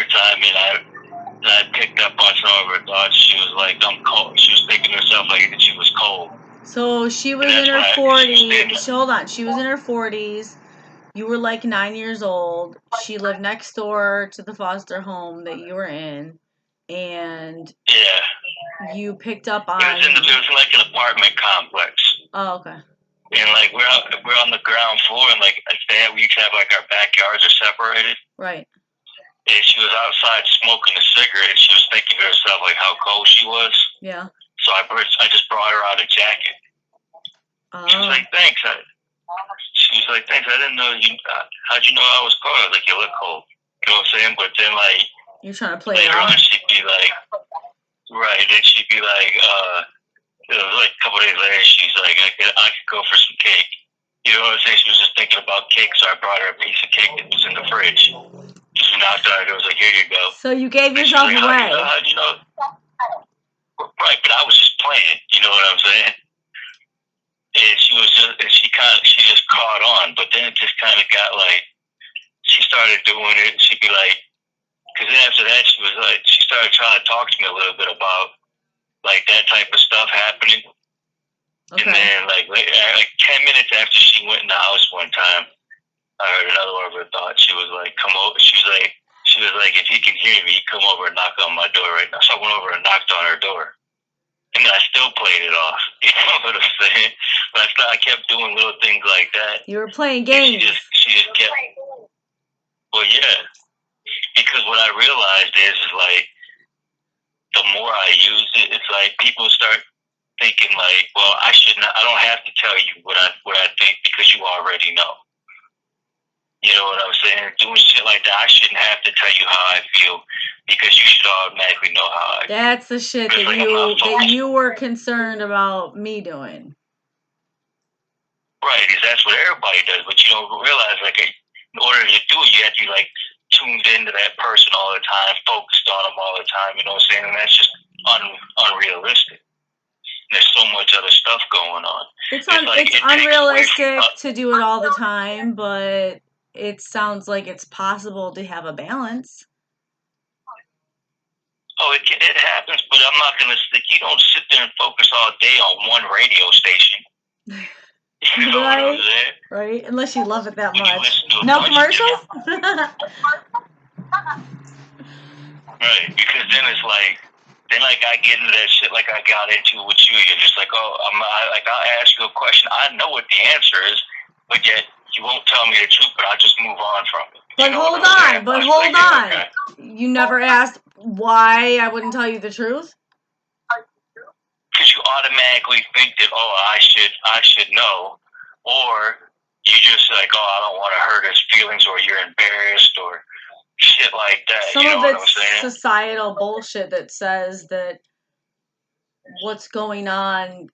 time, and I picked up on some of her thoughts. She was like, I'm cold. She was thinking to herself like that she was cold. So she was in her 40s. Hold on. She was in her 40s. You were like 9 years old. She lived next door to the foster home that you were in. And you picked up on... It was like an apartment complex. Oh, okay. And like we're on the ground floor, and like we each have like our backyards are separated. Right. And she was outside smoking a cigarette, and she was thinking to herself like how cold she was. Yeah. So I just brought her out a jacket. Oh. She was like, "Thanks." She was like, "Thanks. I didn't know you. How'd you know I was cold?" I was like, "You look cold." You know what I'm saying? But then like you're trying to play later on, she'd be like, right. Then she'd be like, it was like a couple days later. She's like, I could go for some cake. You know what I'm saying? She was just thinking about cake, so I brought her a piece of cake that was in the fridge. She knocked on it. It was like, "Here you go." So you gave yourself like, away. How'd you know? Right, but I was just playing. You know what I'm saying? And she was just, and she just caught on. But then it just kind of got like, she started doing it. She'd be like, because then after that, she was like, she started trying to talk to me a little bit about like that type of stuff happening. Okay. And then like 10 minutes after she went in the house one time, I heard another one of her thoughts. She was like, "Come over." She was like, "If you can hear me, come over and knock on my door right now." So I went over and knocked on her door. And I still played it off. You know what I'm saying? But I kept doing little things like that. You were playing games. She just kept. Well, yeah. Because what I realized is like, the more I use it, it's like people start thinking like, well, I don't have to tell you what I think because you already know. You know what I'm saying? Doing shit like that, I shouldn't have to tell you how I feel because you should automatically know how I feel. That's the shit that you were concerned about me doing. Right, that's what everybody does, but you don't realize like in order to do it, you have to be like tuned into that person all the time, focused on them all the time. You know what I'm saying? And that's just unrealistic. There's so much other stuff going on. It's unrealistic to do it all the time, but it sounds like it's possible to have a balance. Oh, it happens, but I'm not going to stick. You don't sit there and focus all day on one radio station. You know what I'm saying? Right, unless you love it that much. No commercials? Right, because then it's like, I get into that shit like I got into with you. You're just like, oh, I'll ask you a question. I know what the answer is, but yet you won't tell me the truth, but I'll just move on from it. But hold on. Okay. You never asked why I wouldn't tell you the truth? Because you automatically think that, oh, I should know, or you just like, oh, I don't want to hurt his feelings, or you're embarrassed, or shit like that. Some you know of what it's I'm saying? Societal bullshit that says that what's going on,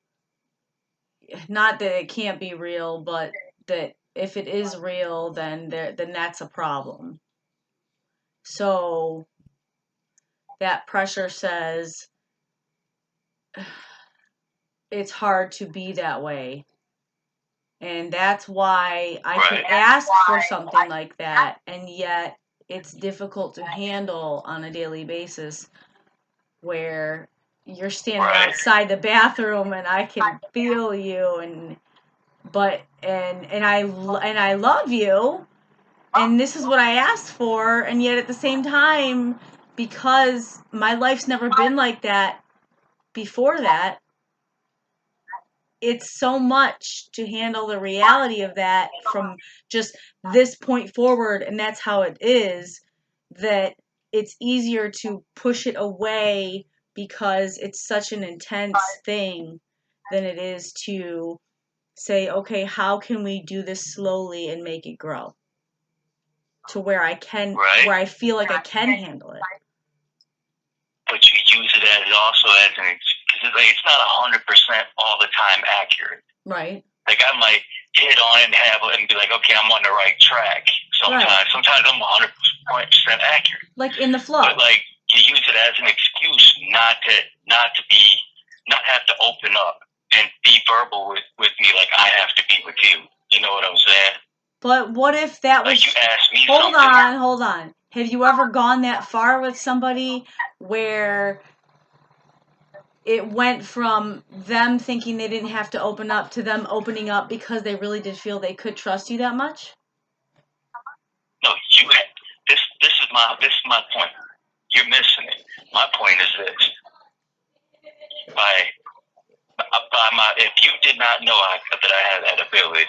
not that it can't be real, but that if it is real, then that's a problem. So that pressure says it's hard to be that way. And that's why I can ask for something like that, and yet it's difficult to handle on a daily basis where you're standing outside the bathroom and I can feel you and I love you, and this is what I asked for, and yet at the same time, because my life's never been like that before that, it's so much to handle the reality of that from just this point forward, and that's how it is, that it's easier to push it away because it's such an intense thing than it is to say, okay, how can we do this slowly and make it grow to where I can, where I feel like I can handle it. But you use it as an because it's not 100% all the time accurate. Right. Like I might hit on it and be like, okay, I'm on the right track. Sometimes I'm 100% accurate. Like in the flow. But like you use it as an excuse not to have to open up and be verbal with me like I have to be with you. You know what I'm saying? But what if that was... Like you asked me Hold on. Have you ever gone that far with somebody where it went from them thinking they didn't have to open up to them opening up because they really did feel they could trust you that much? No, this is my point. You're missing it. My point is this: if you did not know that I had that ability,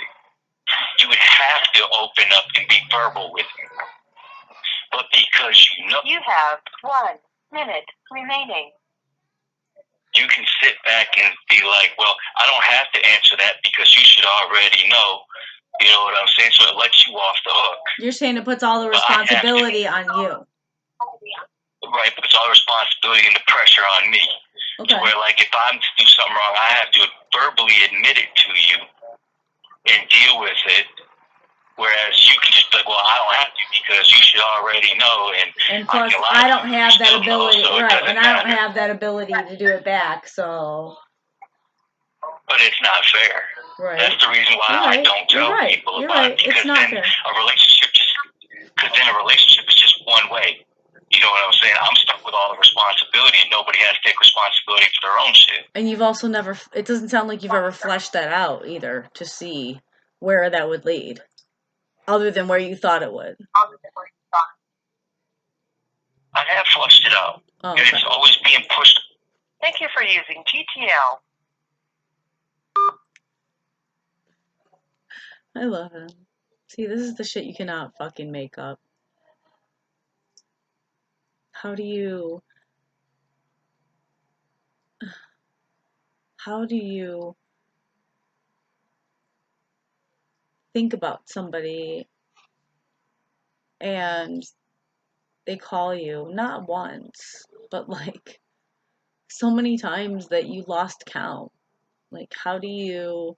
you would have to open up and be verbal with me. But because you have 1 minute remaining, you can sit back and be like, well, I don't have to answer that because you should already know. You know what I'm saying? So it lets you off the hook. You're saying it puts all the responsibility on you. Right, puts all the responsibility and the pressure on me. Okay. To where, like, if I'm to do something wrong, I have to verbally admit it to you and deal with it. Whereas you can just be like, well, I don't have to because you should already know. And plus, I don't have that ability, right? And I don't have that ability to do it back, so. But it's not fair. Right. That's the reason why I don't tell people about it. Because then a relationship is just one way. You know what I'm saying? I'm stuck with all the responsibility, and nobody has to take responsibility for their own shit. And you've also never. It doesn't sound like you've ever fleshed that out either to see where that would lead. Other than where you thought it would. I have flushed it out. Oh, okay. And it's always being pushed. Thank you for using GTL. I love him. See, this is the shit you cannot fucking make up. How do you think about somebody and they call you not once, but like so many times that you lost count? Like, how do you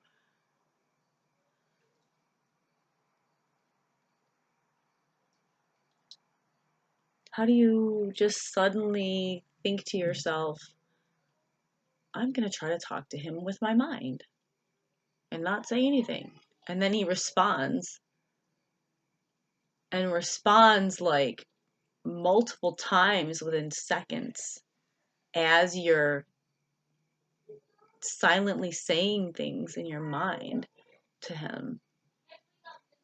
just suddenly think to yourself, I'm going to try to talk to him with my mind and not say anything? And then he responds like multiple times within seconds as you're silently saying things in your mind to him.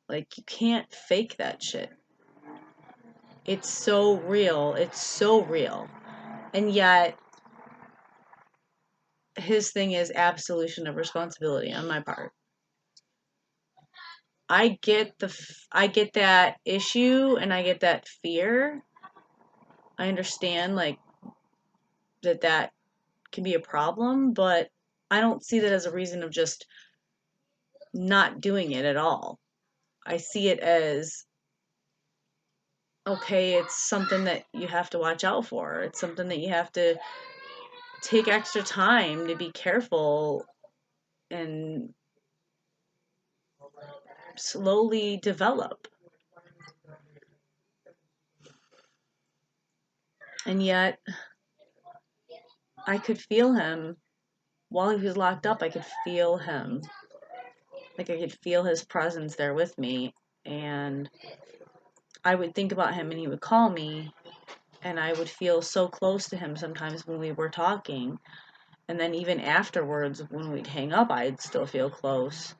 Like, you can't fake that shit. It's so real. It's so real. And yet, his thing is absolution of responsibility on my part. I get that issue and I get that fear. I understand, like, that can be a problem, but I don't see that as a reason of just not doing it at all. I see it as, okay, it's something that you have to watch out for. It's something that you have to take extra time to be careful and slowly develop. And yet, I could feel him. While he was locked up, I could feel him. Like, I could feel his presence there with me. And I would think about him and he would call me. And I would feel so close to him sometimes when we were talking. And then even afterwards, when we'd hang up, I'd still feel close.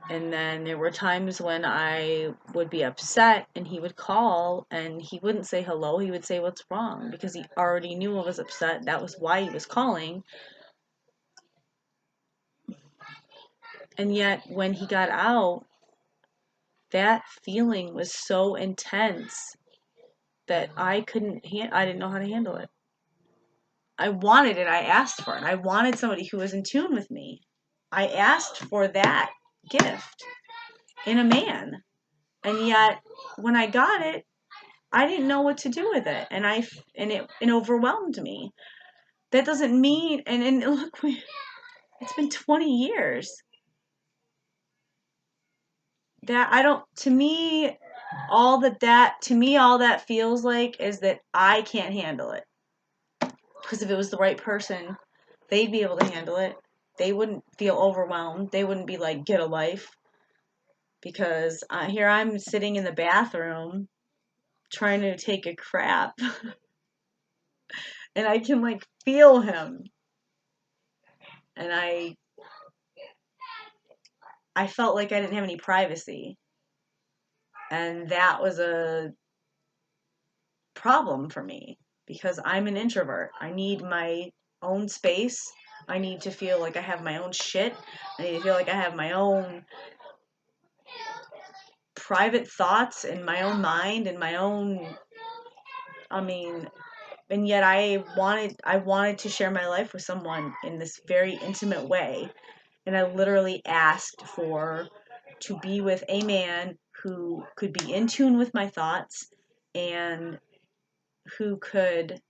And then there were times when I would be upset and he would call and he wouldn't say hello. He would say, what's wrong? Because he already knew I was upset. That was why he was calling. And yet when he got out, that feeling was so intense that I didn't know how to handle it. I wanted it. I asked for it. I wanted somebody who was in tune with me. I asked for that gift in a man. And yet, when I got it, I didn't know what to do with it. And it overwhelmed me. That doesn't mean, and look, it's been 20 years. To me, all that feels like is that I can't handle it. Because if it was the right person, they'd be able to handle it. They wouldn't feel overwhelmed. They wouldn't be like, get a life. Because here I'm sitting in the bathroom trying to take a crap. And I can, like, feel him. And I felt like I didn't have any privacy. And that was a problem for me because I'm an introvert. I need my own space. I need to feel like I have my own shit. I need to feel like I have my own private thoughts in my own mind and my own, I mean, and yet I wanted to share my life with someone in this very intimate way. And I literally asked to be with a man who could be in tune with my thoughts and who could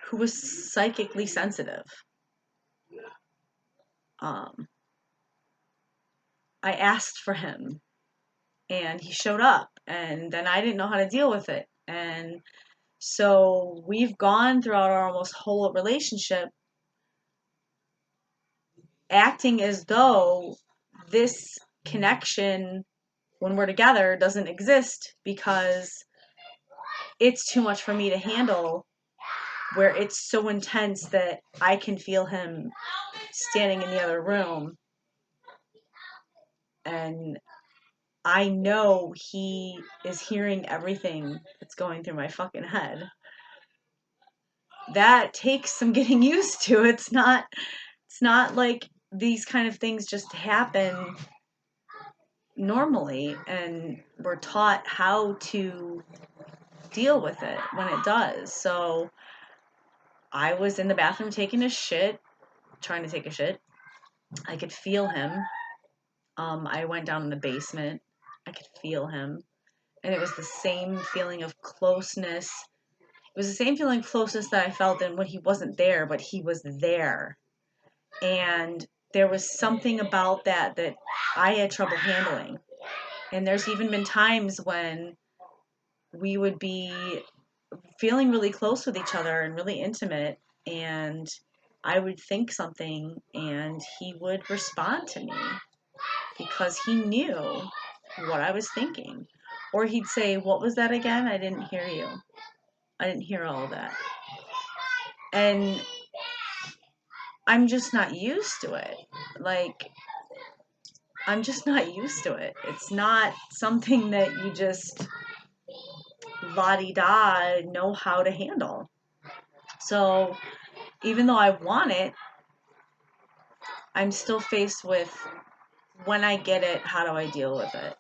who was psychically sensitive. I asked for him and he showed up, and then I didn't know how to deal with it. And so we've gone throughout our almost whole relationship acting as though this connection when we're together doesn't exist because it's too much for me to handle, where it's so intense that I can feel him standing in the other room and I know he is hearing everything that's going through my fucking head. That takes some getting used to. It's not like these kind of things just happen normally, and we're taught how to deal with it when it does. So I was in the bathroom taking a shit, trying to take a shit. I could feel him. I went down in the basement. I could feel him. And it was the same feeling of closeness. It was the same feeling of closeness that I felt when he wasn't there, but he was there. And there was something about that I had trouble handling. And there's even been times when we would be feeling really close with each other and really intimate, and I would think something and he would respond to me because he knew what I was thinking. Or he'd say, "What was that again? I didn't hear you. I didn't hear all of that." And I'm just not used to it. Like, I'm just not used to it. It's not something that you just la-di-da know how to handle. So even though I want it, I'm still faced with, when I get it, how do I deal with it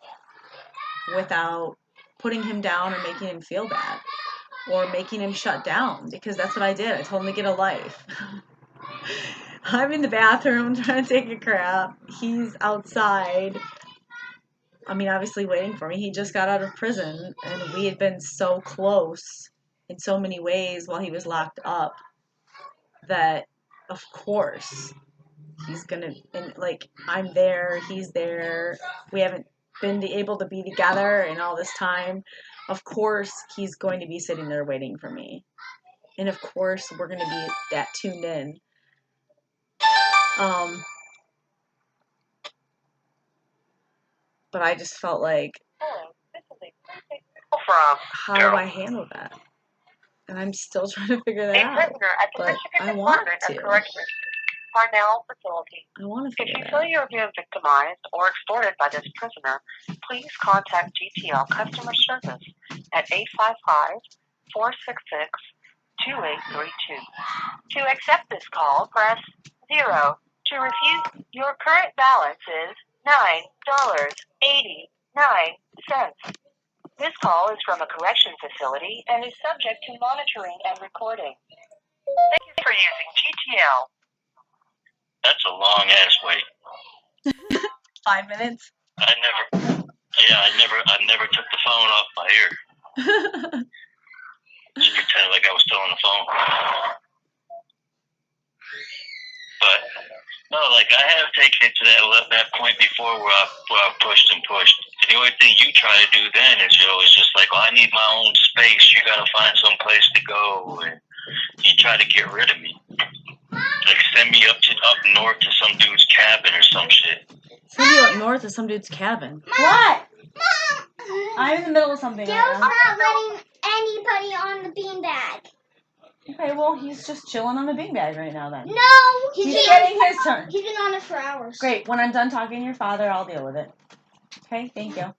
without putting him down or making him feel bad or making him shut down, because that's what I did. I told him to get a life. I'm in the bathroom trying to take a crap. He's outside. I mean, obviously waiting for me. He just got out of prison, and we had been so close in so many ways while he was locked up that, of course, he's gonna, and like, I'm there, he's there. We haven't been able to be together in all this time. Of course, he's going to be sitting there waiting for me, and of course, we're going to be that tuned in. But I just felt like, how do I handle that? And I'm still trying to figure that out. But I want to. Parnell facility. I want to figure If you that feel out. you are being victimized or extorted by this prisoner, please contact GTL customer service at 855-466-2832. To accept this call, press 0. To refuse, your current balance is $9.89. This call is from a correction facility and is subject to monitoring and recording. Thank you for using GTL. That's a long ass wait. 5 minutes? I never took the phone off my ear. Just pretended like I was still on the phone. But no, like, I have taken it to that point before where I pushed and pushed. And the only thing you try to do then is you're always just like, well, I need my own space. You got to find some place to go. And you try to get rid of me. Like, send me up north to some dude's cabin or some shit. Send you up north to some dude's cabin. What? I'm in the middle of something right Dale's now. not letting anybody on the beanbag. Okay, well, he's just chilling on the beanbag right now then. No, He's getting his turn. He's been on it for hours. Great. When I'm done talking to your father, I'll deal with it. Okay, thank you.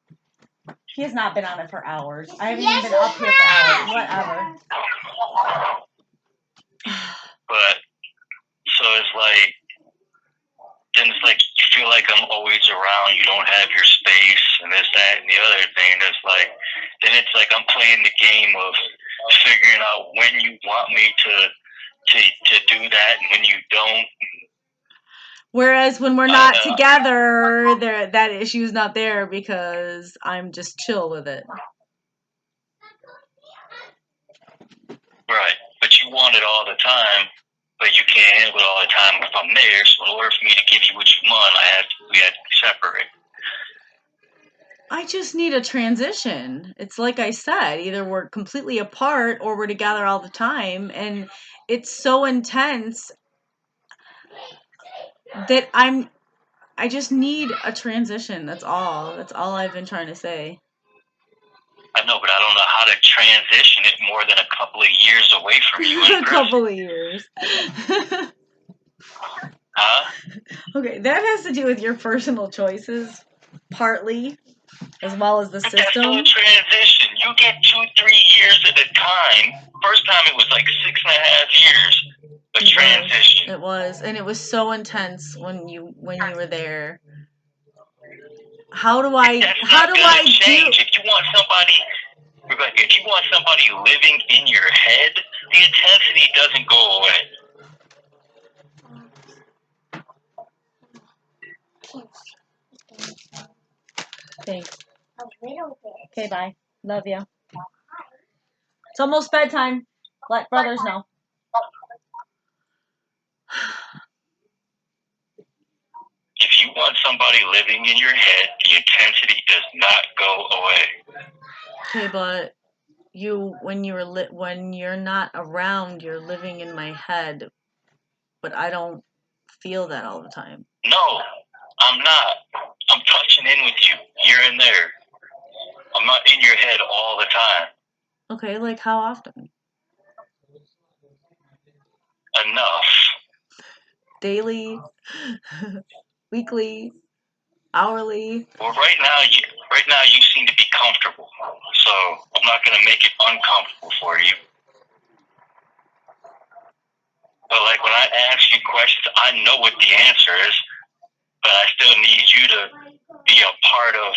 He has not been on it for hours. I haven't even been up here for hours. Whatever. But, so it's like, then it's like you feel like I'm always around. You don't have your space and this, that, and the other thing. It's like, then it's like I'm playing the game of figuring out when you want me to do that and when you don't. Whereas when we're not together, that issue's not there because I'm just chill with it. Right, but you want it all the time. But you can't handle it all the time if I'm there. So in order for me to give you what you want, we have to be separate. I just need a transition. It's like I said, either we're completely apart or we're together all the time. And it's so intense that I just need a transition. That's all. That's all I've been trying to say. I know, but I don't know how to transition it more than a couple of years away from you. A couple of years. Huh? Okay, that has to do with your personal choices, partly, as well as the system. That's still a transition. You get 2-3 years at a time. First time it was like 6.5 years. A transition. It was, and it was so intense when you were there. How do I change? If you want somebody, Rebecca, if you want somebody living in your head, the intensity doesn't go away. Thanks. A little bit. Okay, bye. Love you. It's almost bedtime. Let brothers know. If you want somebody living in your head, the intensity does not go away. Okay, but when you're not around, you're living in my head. But I don't feel that all the time. No, I'm not. I'm touching in with you here and there. I'm not in your head all the time. Okay, like how often? Enough. Daily, weekly, hourly. Well, right now you seem to be comfortable, so I'm not going to make it uncomfortable for you. But like when I ask you questions, I know what the answer is, but I still need you to be a part of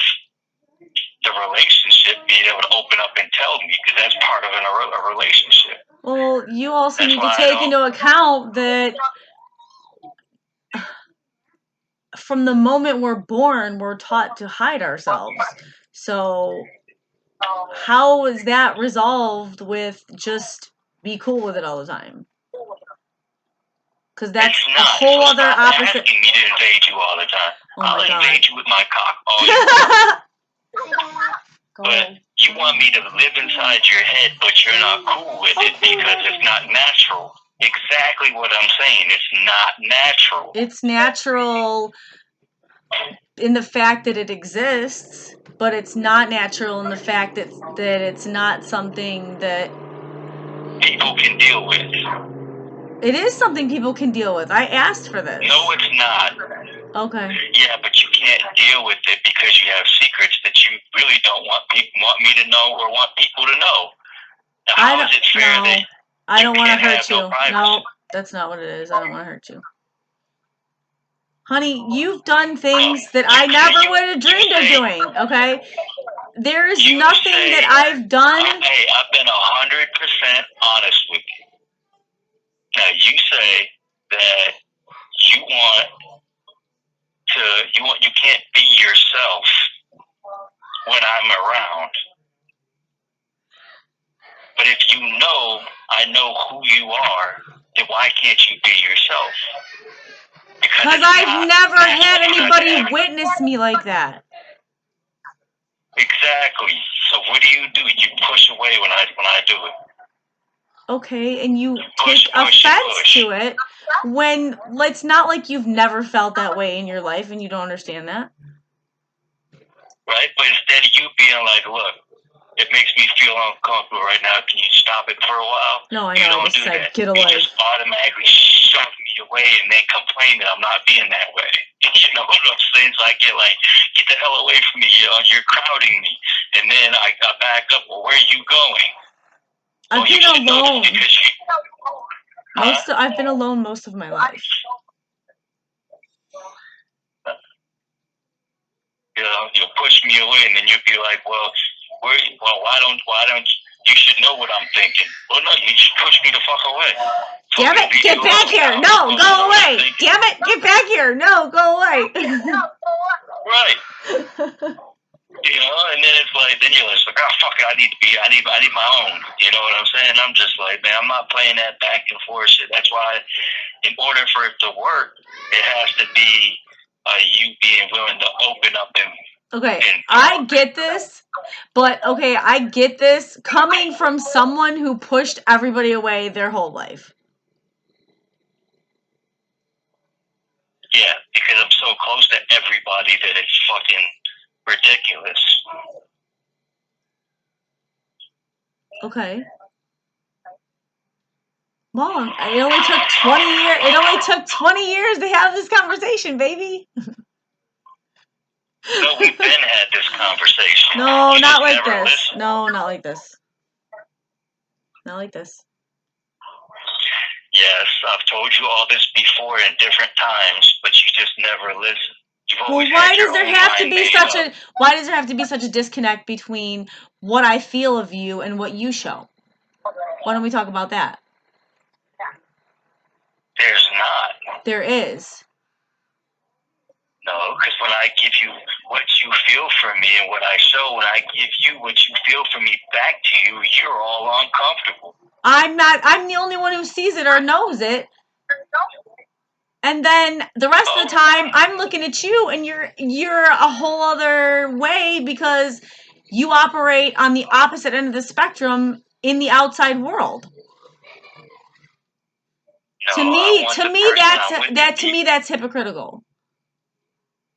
the relationship, being able to open up and tell me, because that's part of a relationship. Well, you also need to take into account that from the moment we're born, we're taught to hide ourselves. So how is that resolved with just be cool with it all the time? Because that's a whole other opposite. Asking me to invade you all the time. I'll invade you with my cock all you want. But you want me to live inside your head, but you're not cool with it because it's not natural. Exactly what I'm saying. It's not natural. It's natural in the fact that it exists, but it's not natural in the fact that it's not something that people can deal with. It is something people can deal with. I asked for this. No, it's not. Okay. Yeah, but you can't deal with it because you have secrets that you really don't want me to know or want people to know. Now, how is it fair that I don't want to hurt you. No, that's not what it is. I don't want to hurt you. Honey, you've done things that I never would have dreamed of doing, okay? There is nothing that I've done. Hey, I've been 100% honest with you. Now, you say that you can't be yourself when I'm around. But if I know who you are, then why can't you be yourself? Because I've never had anybody witness me like that. Exactly. So what do? You push away when I do it. Okay, and you take offense to it when it's not like you've never felt that way in your life and you don't understand that. right? But instead of you being like, look, it makes me feel uncomfortable right now. Can you stop it for a while? No, I You know. I don't just do said, that. get a You life. just automatically shove me away and then complain that I'm not being that way. You know what I'm saying? So I get like, get the hell away from me. You know, you're crowding me. And then I back up. Well, where are you going? I've You been should know this alone. because you. I've been alone most of my life. You know, you'll push me away, and then you'll be like, well, why don't you should know what I'm thinking. Well, no, you just push me the fuck away. So Damn it, get back here. No, go away. Damn it, get back here. No, go away. Right. You know, and then it's like, then you're just like, oh, fuck it, I need my own. You know what I'm saying? I'm just like, man, I'm not playing that back and forth shit. That's why, in order for it to work, it has to be you being willing to open up and. Okay, I get this, but okay, I get this coming from someone who pushed everybody away their whole life. Yeah, because I'm so close to everybody that it's fucking ridiculous. Okay. Long. It only took 20 years. It only took 20 years to have this conversation, baby. No, we've been had this conversation. No, You not just like never this. listen. No, not like this. Not like this. Yes, I've told you all this before in different times, but you just never listen. Well, why does there have to be such a disconnect between what I feel of you and what you show? Why don't we talk about that? There's not. There is. No, because when I give you what you feel from me and what I show, when I give you what you feel from me back to you, you're all uncomfortable. I'm the only one who sees it or knows it. And then the rest of the time, I'm looking at you, and you're a whole other way because you operate on the opposite end of the spectrum in the outside world. No, to me, that's hypocritical.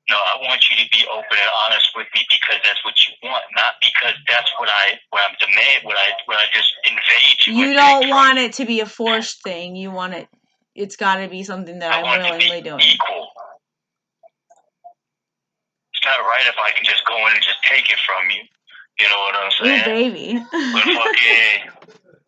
No, I want you to be open and honest with me because that's what you want, not because that's what I'm demanding, what I just invade you. You don't want it to be a forced thing. You want it. It's got to be something that I'm willingly doing. Equal. It's not right if I can just go in and just take it from you. You know what I'm saying? Ooh, baby. But fucking,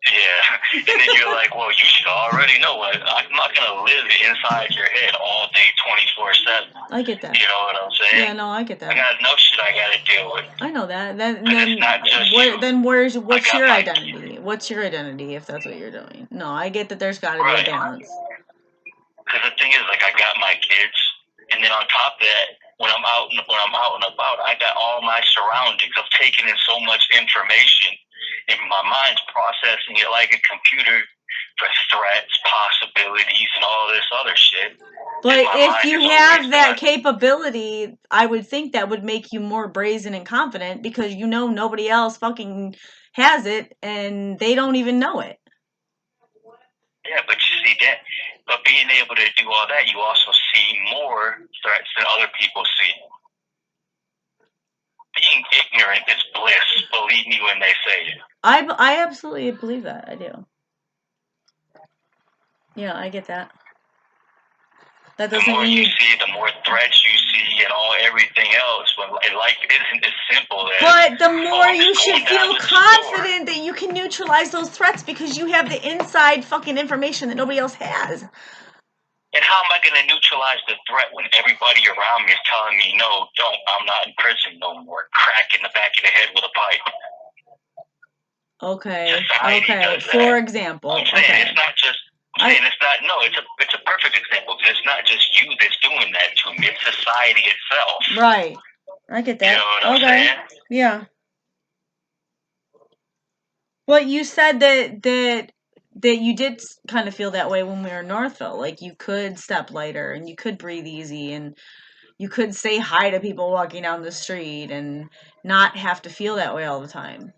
yeah. And then you're like, well, you should already know what. I'm not going to live inside your head all day 24/7. I get that. You know what I'm saying? Yeah, no, I get that. I got enough shit I got to deal with. I know that. What's your identity? What's your identity if that's what you're doing? No, I get that there's got to be a balance. Because the thing is, like, I got my kids, and then on top of that, when I'm out and about, I got all my surroundings. I've taken in so much information, and my mind's processing it like a computer for threats, possibilities, and all this other shit. But if you have that capability, I would think that would make you more brazen and confident because you know nobody else fucking has it, and they don't even know it. Yeah, but you see that. But being able to do all that, you also see more threats than other people see. Being ignorant is bliss. Believe me when they say it. I absolutely believe that. I do. Yeah, I get that. That doesn't mean the more you see, the more threats you see, and everything else. But life isn't as simple as. But the more you should feel confident that you can neutralize those threats because you have the inside fucking information that nobody else has. And how am I going to neutralize the threat when everybody around me is telling me, no, don't, I'm not in prison no more. Crack in the back of the head with a pipe. Okay. For example. I'm saying it's not just. It's a perfect example because it's not just you that's doing that to me. It's society itself. Right. I get that. You know what I'm saying? Yeah. Well, you said that you did kind of feel that way when we were in Northville. Like you could step lighter and you could breathe easy and you could say hi to people walking down the street and not have to feel that way all the time.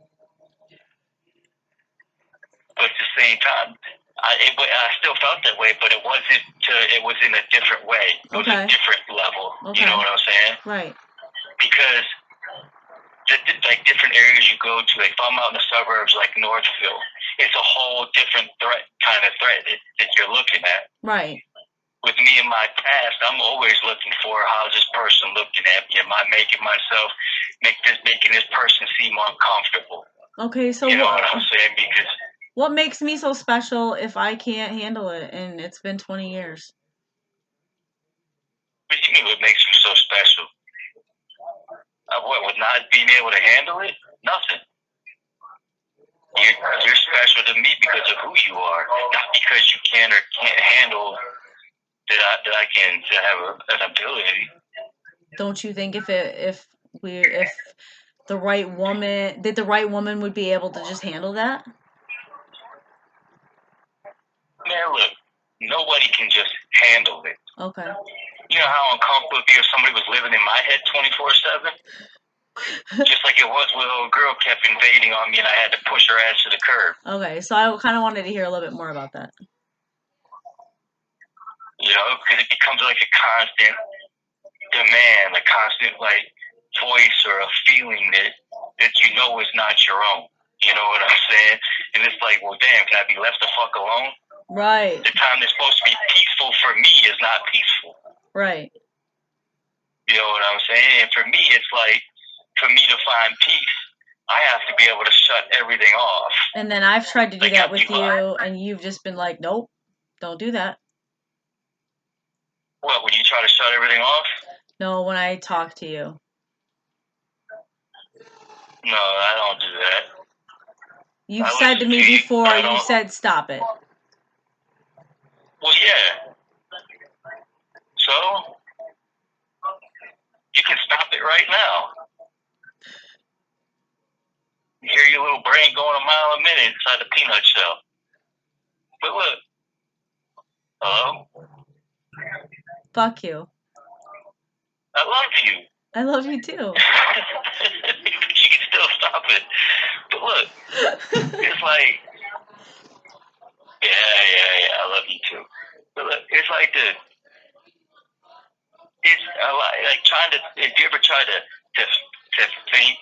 But at the same time, I still felt that way, but it was in a different way. It was a different level. Okay. You know what I'm saying? Right. Because like different areas you go to. Like if I'm out in the suburbs, like Northville, it's a whole different kind of threat that you're looking at. Right. With me in my past, I'm always looking for how's this person looking at me? Am I making this person seem uncomfortable? Okay, so you know what I'm saying? Because what makes me so special if I can't handle it and it's been 20 years? what do you mean? What makes you so special? What, with not being able to handle it? Nothing. You're special to me because of who you are, not because you can or can't handle that I can have an ability. Don't you think if the right woman would be able to just handle that? Man, look, nobody can just handle it. Okay. You know how uncomfortable it'd be if somebody was living in my head 24/7? Just like it was when a little girl kept invading on me and I had to push her ass to the curb. Okay, so I kind of wanted to hear a little bit more about that. You know, because it becomes like a constant demand, a constant like voice or a feeling that you know is not your own. You know what I'm saying? And it's like, well, damn, can I be left the fuck alone? Right. The time that's supposed to be peaceful for me is not peaceful. Right. You know what I'm saying? And for me, it's like, for me to find peace, I have to be able to shut everything off. And then I've tried to do that with you, and you've just been like, nope, don't do that. What, when you try to shut everything off? No, when I talk to you. No, I don't do that. You've said to me before, you said stop it. Well, yeah. So, you can stop it right now. You hear your little brain going a mile a minute inside the peanut shell. But look. Hello? Fuck you. I love you. I love you too. You can still stop it. But look, it's like, yeah, I love you too. But look, it's like it's a lot, like trying to, if you ever try to think,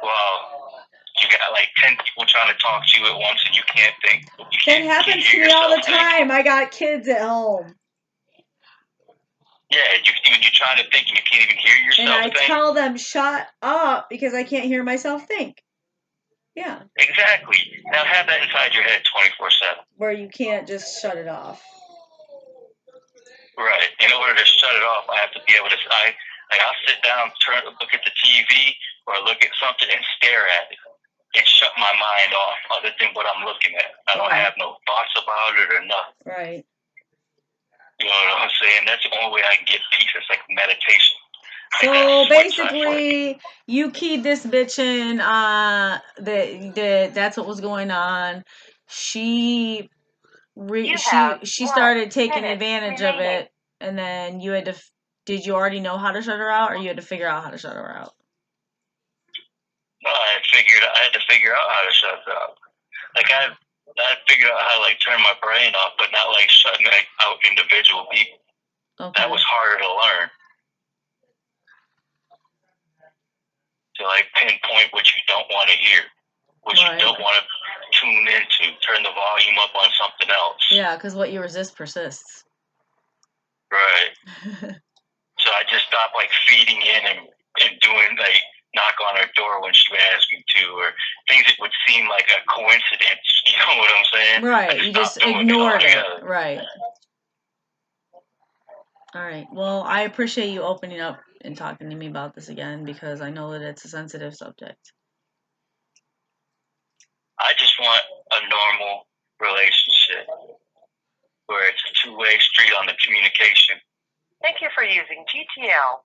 well, you got like 10 people trying to talk to you at once and you can't think. That happens to me all the time. I got kids at home. Yeah, you're trying to think and you can't even hear yourself think. And I tell them, shut up, because I can't hear myself think. Yeah. Exactly. Now have that inside your head 24/7. Where you can't just shut it off. Right. In order to shut it off, I have to be able to. I'll sit down, look at the TV, or look at something and stare at it, and shut my mind off, other than what I'm looking at. I don't have no thoughts about it or nothing. Right. You know what I'm saying? That's the only way I can get peace. It's like meditation. So basically, you keyed this bitch in. That's what was going on. She started taking advantage of it, and then you had to. Did you already know how to shut her out, or you had to figure out how to shut her out? No, I had to figure out how to shut it out. Like I figured out how to like turn my brain off, but not like shutting out individual people. Okay. That was harder to learn. To like pinpoint what you don't want to hear, what you don't want to tune into, turn the volume up on something else. Yeah, because what you resist persists. Right. So I just stopped like feeding in and doing like knock on her door when she would ask me to, or things that would seem like a coincidence. You know what I'm saying? Right. You just ignored it. Right. All right. Well, I appreciate you opening up and talking to me about this again, because I know that it's a sensitive subject. I just want a normal relationship where it's a two-way street on the communication. Thank you for using GTL.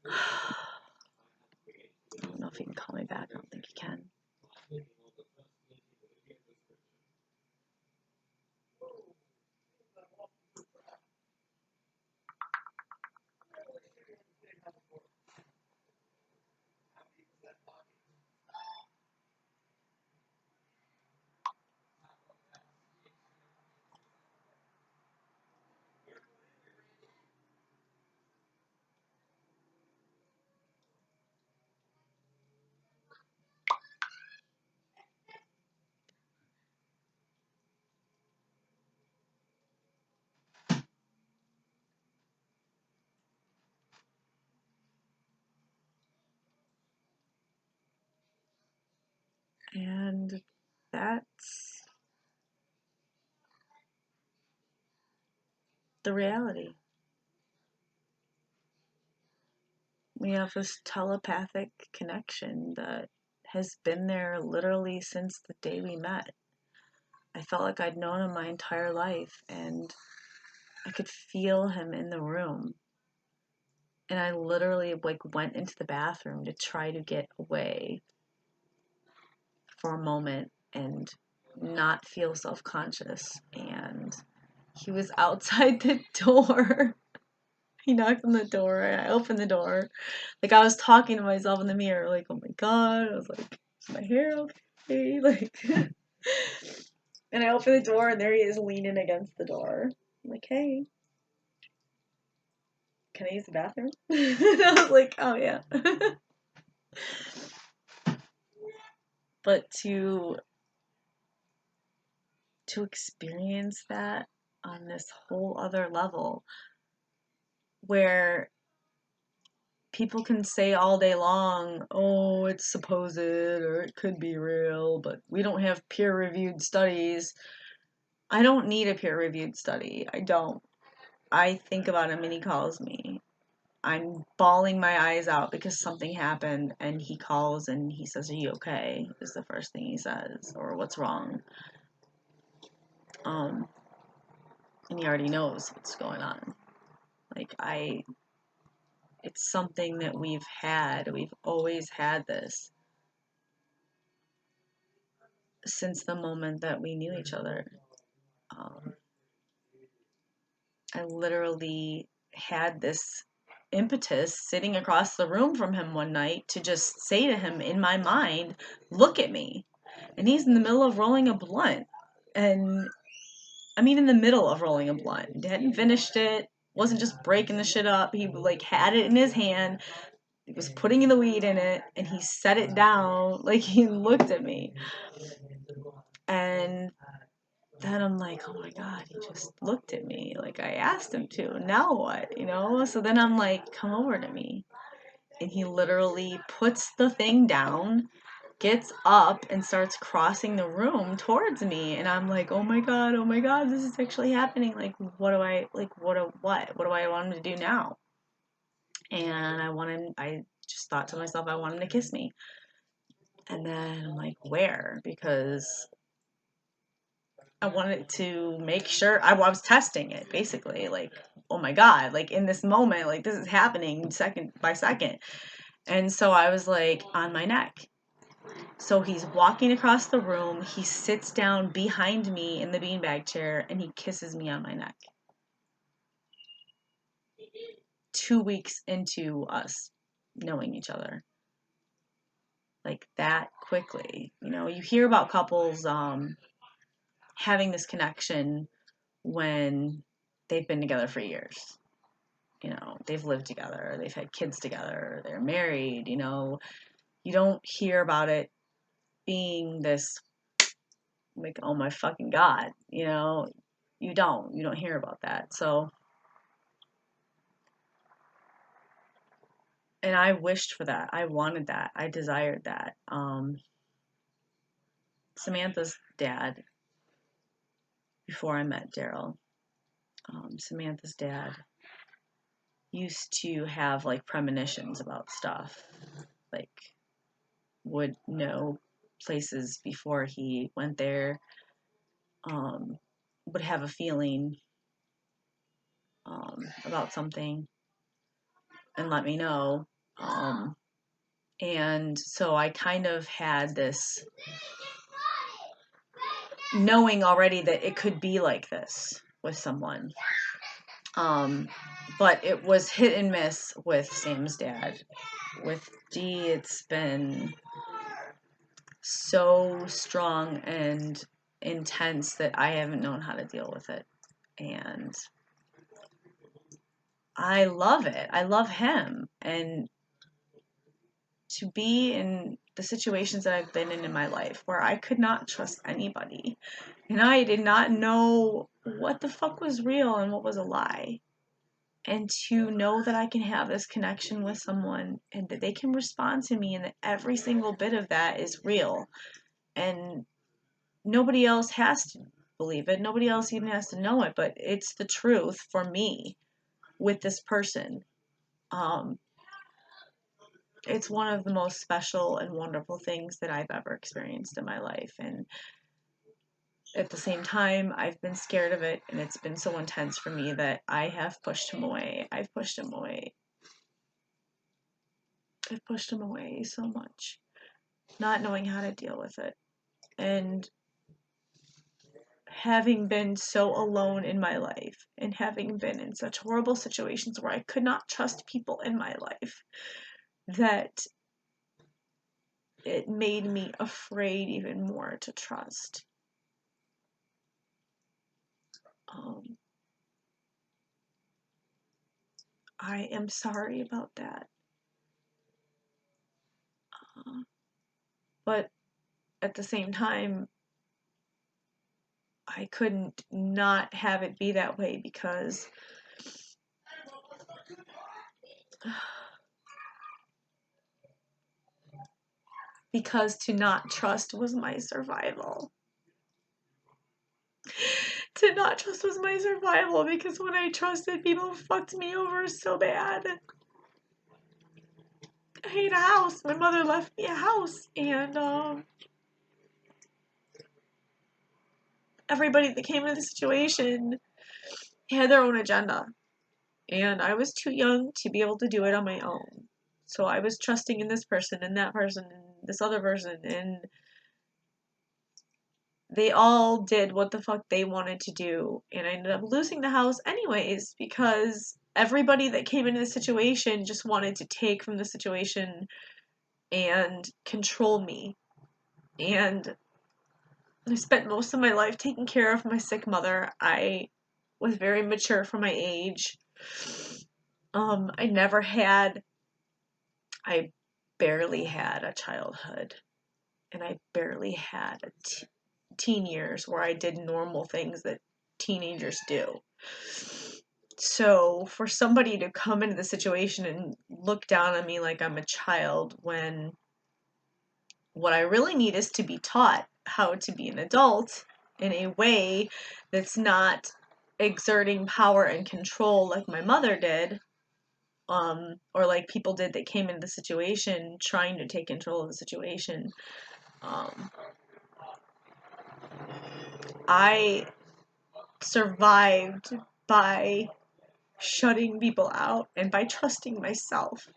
I don't know if he can call me back. I don't think he can. that's the reality. We have this telepathic connection that has been there literally since the day we met. I felt like I'd known him my entire life, and I could feel him in the room. And I literally went into the bathroom to try to get away for a moment and not feel self-conscious. And he was outside the door. He knocked on the door, and I opened the door. Like, I was talking to myself in the mirror, like, oh my god. I was like, is my hair okay? Like, and I opened the door, and there he is leaning against the door. I'm like, hey, can I use the bathroom? And I was like, oh yeah. But to experience that on this whole other level, where people can say all day long, oh, it's supposed or it could be real, but we don't have peer-reviewed studies. I don't need a peer-reviewed study. I don't. I think about him and he calls me. I'm bawling my eyes out because something happened, and he calls and he says, are you okay? Is the first thing he says, or what's wrong? And he already knows what's going on. Like, it's something that we've always had this since the moment that we knew each other. I literally had this impetus sitting across the room from him one night to just say to him in my mind, look at me. And he's in the middle of rolling a blunt. And I mean, in the middle of rolling a blunt. He hadn't finished it, wasn't just breaking the shit up. He had it in his hand. He was putting the weed in it, and he set it down. Like, he looked at me. And then I'm like, oh my god, he just looked at me. Like, I asked him to. Now what? So then I'm like, come over to me. And he literally puts the thing down, gets up, and starts crossing the room towards me. And I'm like, oh my god, this is actually happening. Like, what do I want him to do now? And I just thought to myself, I want him to kiss me. And then I'm like, where? Because I wanted to make sure I was testing it, basically. Like, oh my god, like, in this moment, like, this is happening second by second. And so I was like, on my neck. So he's walking across the room, he sits down behind me in the beanbag chair, and he kisses me on my neck. 2 weeks into us knowing each other. Like, that quickly. You hear about couples having this connection when they've been together for years. They've lived together, they've had kids together, they're married. You don't hear about it being this, like, oh my fucking god. You don't hear about that. So, and I wished for that. I wanted that. I desired that. Samantha's dad, before I met Daryl, Samantha's dad used to have, like, premonitions about stuff. Like, would know places before he went there. Would have a feeling about something and let me know. And so I kind of had this knowing already that it could be like this with someone. But it was hit and miss with Sam's dad. With Dee, it's been so strong and intense that I haven't known how to deal with it. And I love it. I love him. And to be in the situations that I've been in my life where I could not trust anybody, and I did not know what the fuck was real and what was a lie. And to know that I can have this connection with someone and that they can respond to me and that every single bit of that is real. And nobody else has to believe it. Nobody else even has to know it, but it's the truth for me with this person. It's one of the most special and wonderful things that I've ever experienced in my life. And at the same time, I've been scared of it, and it's been so intense for me that I have pushed him away. I've pushed him away. I've pushed him away so much, not knowing how to deal with it. And having been so alone in my life, and having been in such horrible situations where I could not trust people in my life, that it made me afraid even more to trust. I am sorry about that. But at the same time, I couldn't not have it be that way, because to not trust was my survival. To not trust was my survival, because when I trusted, people fucked me over so bad. I had a house. My mother left me a house, and everybody that came into the situation had their own agenda. And I was too young to be able to do it on my own. So I was trusting in this person and that person and this other person, and they all did what the fuck they wanted to do. And I ended up losing the house anyways, because everybody that came into the situation just wanted to take from the situation and control me. And I spent most of my life taking care of my sick mother. I was very mature for my age. I barely had a childhood, and I barely had a teen years where I did normal things that teenagers do. So for somebody to come into the situation and look down on me like I'm a child, when what I really need is to be taught how to be an adult in a way that's not exerting power and control like my mother did, or like people did that came into the situation trying to take control of the situation. I survived by shutting people out and by trusting myself.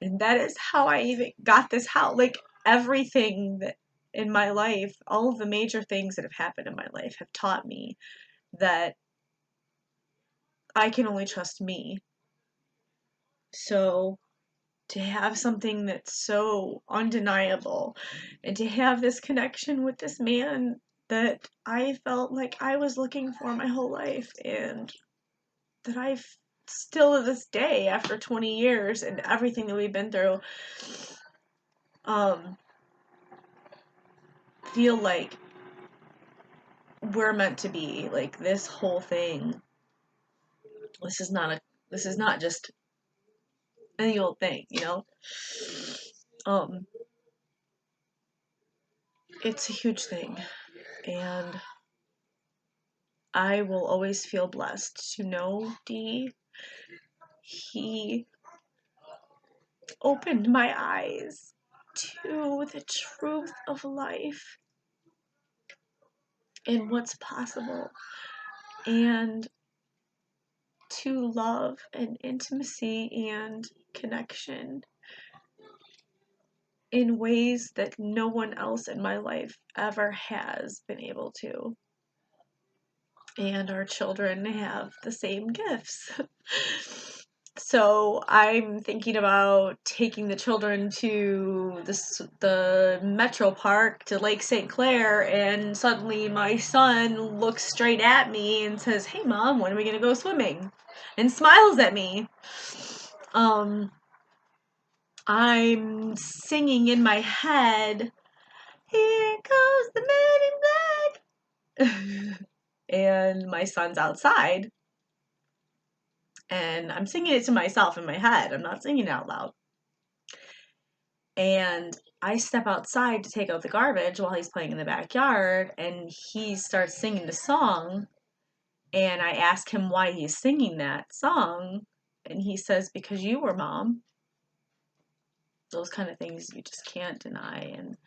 And that is how I even got this house. Like, everything that in my life, all of the major things that have happened in my life have taught me that I can only trust me. So to have something that's so undeniable, and to have this connection with this man that I felt like I was looking for my whole life, and that I've still to this day, after 20 years and everything that we've been through, feel like we're meant to be. Like, this whole thing, this is not just any old thing, you know? It's a huge thing, and I will always feel blessed to know Dee. He opened my eyes to the truth of life and what's possible, and to love and intimacy and connection in ways that no one else in my life ever has been able to. And our children have the same gifts. So I'm thinking about taking the children to the Metro Park, to Lake St. Clair, and suddenly my son looks straight at me and says, "Hey Mom, when are we gonna go swimming?" And smiles at me. I'm singing in my head, "Here comes the man in black." And my son's outside. And I'm singing it to myself in my head. I'm not singing it out loud. And I step outside to take out the garbage while he's playing in the backyard, and he starts singing the song, and I ask him why he's singing that song, and he says, because you were, Mom. Those kind of things you just can't deny. And